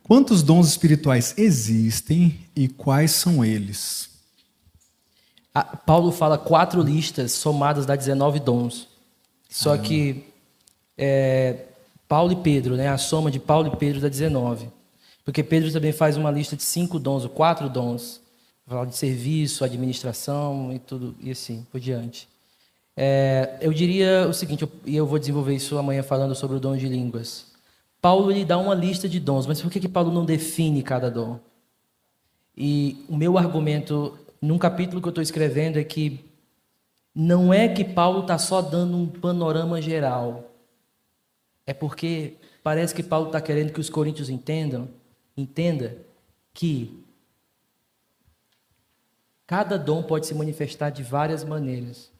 Quantos dons espirituais existem e quais são eles? Paulo fala 4 listas somadas dá 19 dons. Só que Paulo e Pedro, né? A soma de Paulo e Pedro dá 19. Porque Pedro também faz uma lista de 5 dons, ou 4 dons. Fala de serviço, administração e tudo, e assim por diante. Eu diria o seguinte, e eu vou desenvolver isso amanhã falando sobre o dom de línguas. Paulo ele dá uma lista de dons, mas por que Paulo não define cada dom? E o meu argumento, num capítulo que eu estou escrevendo, é que não é que Paulo está só dando um panorama geral. É porque parece que Paulo está querendo que os coríntios entenda que cada dom pode se manifestar de várias maneiras.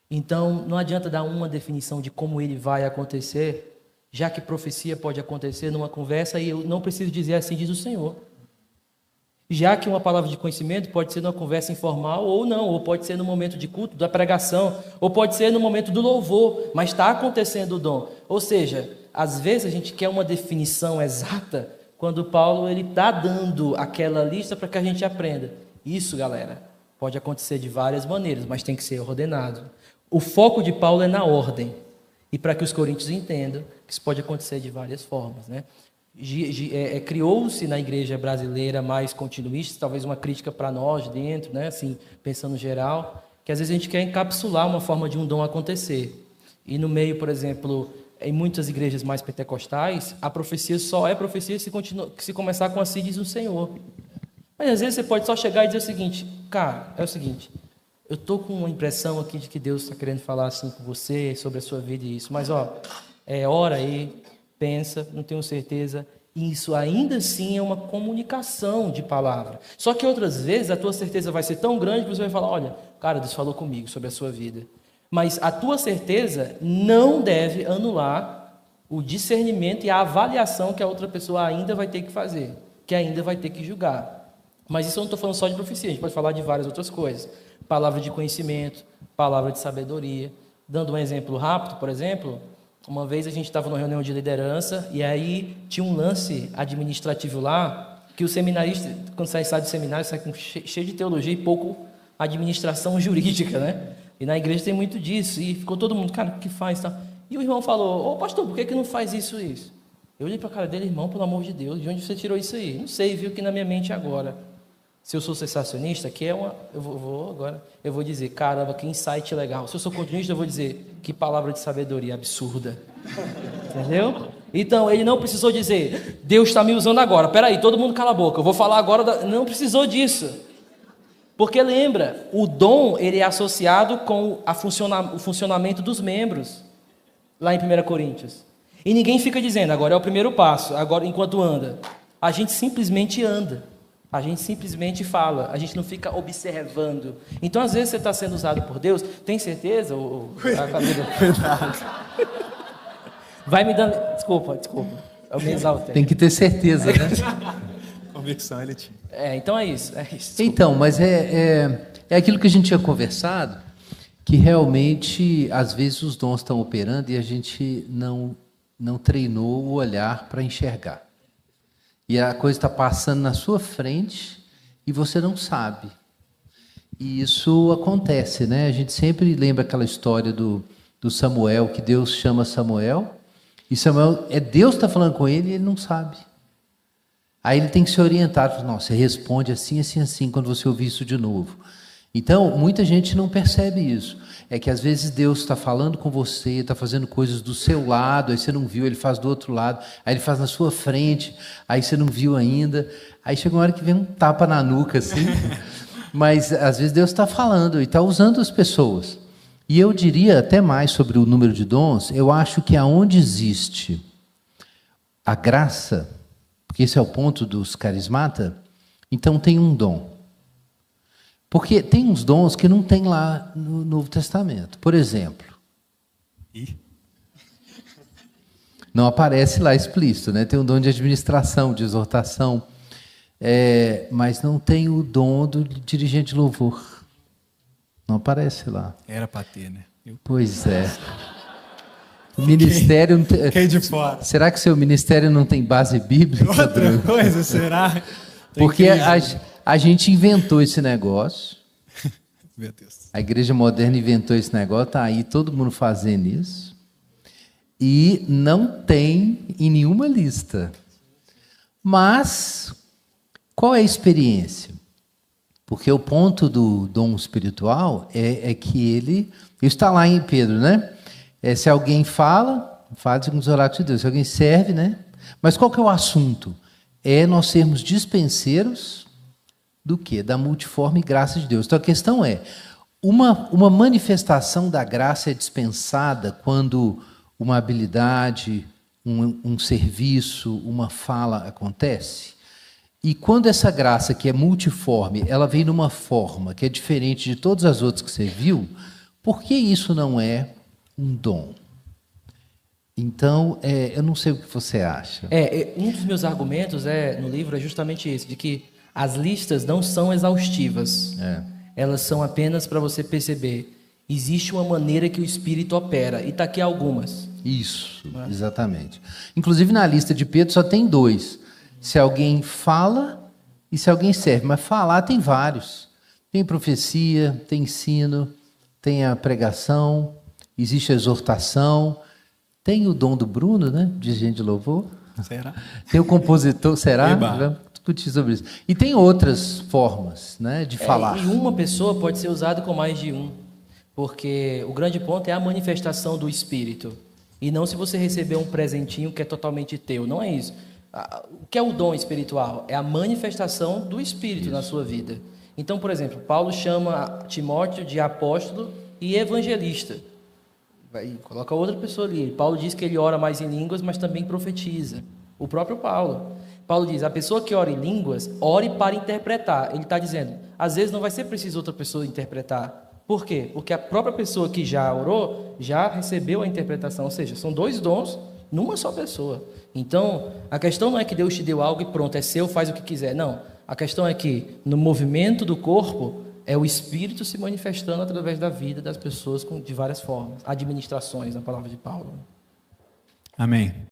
Então, não adianta dar uma definição de como ele vai acontecer, já que profecia pode acontecer numa conversa e eu não preciso dizer assim diz o Senhor. Já que uma palavra de conhecimento pode ser numa conversa informal ou não, ou pode ser no momento de culto, da pregação, ou pode ser no momento do louvor, mas está acontecendo o dom. Ou seja, às vezes a gente quer uma definição exata, quando Paulo ele está dando aquela lista para que a gente aprenda. Isso, galera, pode acontecer de várias maneiras, mas tem que ser ordenado. O foco de Paulo é na ordem, e para que os coríntios entendam que isso pode acontecer de várias formas, né? Criou-se na igreja brasileira mais continuista, talvez uma crítica para nós dentro, né? Assim, pensando no geral, que às vezes a gente quer encapsular uma forma de um dom acontecer. E no meio, por exemplo, em muitas igrejas mais pentecostais, a profecia só é profecia se começar com assim diz o Senhor. Mas às vezes você pode só chegar e dizer o seguinte, cara, é o seguinte, eu estou com uma impressão aqui de que Deus está querendo falar assim com você, sobre a sua vida e isso, mas ora aí, pensa, não tenho certeza. Isso ainda assim é uma comunicação de palavra. Só que outras vezes a tua certeza vai ser tão grande que você vai falar, olha, cara, Deus falou comigo sobre a sua vida. Mas a tua certeza não deve anular o discernimento e a avaliação que a outra pessoa ainda vai ter que fazer, que ainda vai ter que julgar. Mas isso eu não estou falando só de profecia, a gente pode falar de várias outras coisas. Palavra de conhecimento, palavra de sabedoria. Dando um exemplo rápido, por exemplo, uma vez a gente estava numa reunião de liderança e aí tinha um lance administrativo lá, que o seminarista, quando sai do seminário, sai cheio de teologia e pouco administração jurídica, né? E na igreja tem muito disso, e ficou todo mundo, cara, o que faz? Tá? E o irmão falou, pastor, por que não faz isso? Eu olhei para a cara dele, irmão, pelo amor de Deus, de onde você tirou isso aí? Não sei, viu que na minha mente agora. Se eu sou sensacionista, que é uma... Eu vou dizer, caramba, que insight legal. Se eu sou continuista, eu vou dizer, que palavra de sabedoria absurda. Entendeu? Então, ele não precisou dizer, Deus está me usando agora. Peraí, todo mundo cala a boca, eu vou falar agora... Não precisou disso. Porque lembra, o dom ele é associado com o funcionamento dos membros, lá em 1 Coríntios. E ninguém fica dizendo, agora é o primeiro passo, agora enquanto anda. A gente simplesmente anda. A gente simplesmente fala, a gente não fica observando. Então, às vezes, você está sendo usado por Deus, tem certeza? Vai me dando... Desculpa, eu me exaltei. Tem que ter certeza, né? Convicção, ele tinha. Então é isso. Então, mas é aquilo que a gente tinha conversado, que realmente, às vezes, os dons estão operando e a gente não treinou o olhar para enxergar. E a coisa está passando na sua frente e você não sabe. E isso acontece, né? A gente sempre lembra aquela história do Samuel, que Deus chama Samuel, e Samuel, Deus está falando com ele e ele não sabe. Aí ele tem que se orientar, não, você responde assim, assim, assim, quando você ouvir isso de novo. Então, muita gente não percebe isso. É que às vezes Deus está falando com você, está fazendo coisas do seu lado, aí você não viu, ele faz do outro lado, aí ele faz na sua frente, aí você não viu ainda. Aí chega uma hora que vem um tapa na nuca, assim. Mas às vezes Deus está falando e está usando as pessoas. E eu diria até mais sobre o número de dons, eu acho que aonde existe a graça, porque esse é o ponto dos carismata, então tem um dom. Porque tem uns dons que não tem lá no Novo Testamento. Por exemplo, não aparece lá explícito, né? Tem um dom de administração, de exortação, mas não tem o dom do dirigente de louvor. Não aparece lá. Era para ter, né? Pois é. O ministério não tem... Fiquei de fora. Será que seu ministério não tem base bíblica? Outra coisa, será? Porque a gente inventou esse negócio. Meu Deus. A igreja moderna inventou esse negócio, tá aí todo mundo fazendo isso. E não tem em nenhuma lista. Mas, qual é a experiência? Porque o ponto do dom espiritual é que ele... Isso está lá em Pedro, né? Se alguém fala segundo os oráculos de Deus. Se alguém serve, né? Mas qual que é o assunto? É nós sermos dispenseiros do quê? Da multiforme graça de Deus. Então a questão é, uma manifestação da graça é dispensada quando uma habilidade, um serviço, uma fala acontece? E quando essa graça que é multiforme, ela vem numa forma que é diferente de todas as outras que você viu, por que isso não é um dom? Então, eu não sei o que você acha. Um dos meus argumentos no livro é justamente esse, de que as listas não são exaustivas. Elas são apenas para você perceber. Existe uma maneira que o Espírito opera. E está aqui algumas. Isso, exatamente. Inclusive, na lista de Pedro só tem 2. Se alguém fala e se alguém serve. Mas falar tem vários. Tem profecia, tem ensino, tem a pregação, existe a exortação. Tem o dom do Bruno, né? De gente de louvor. Será? Tem o compositor, será? Eba. Vamos discutir sobre isso. E tem outras formas, né, de falar. E uma pessoa pode ser usada com mais de um. Porque o grande ponto é a manifestação do Espírito. E não se você receber um presentinho que é totalmente teu. Não é isso. O que é o dom espiritual? É a manifestação do Espírito na sua vida. Então, por exemplo, Paulo chama Timóteo de apóstolo e evangelista. Coloca outra pessoa ali. Paulo diz que ele ora mais em línguas, mas também profetiza. O próprio Paulo. Paulo diz, a pessoa que ora em línguas, ore para interpretar. Ele está dizendo, às vezes não vai ser preciso outra pessoa interpretar. Por quê? Porque a própria pessoa que já orou, já recebeu a interpretação. Ou seja, são 2 dons numa só pessoa. Então, a questão não é que Deus te deu algo e pronto, é seu, faz o que quiser. Não. A questão é que, no movimento do corpo, é o Espírito se manifestando através da vida das pessoas de várias formas. Administrações, na palavra de Paulo. Amém.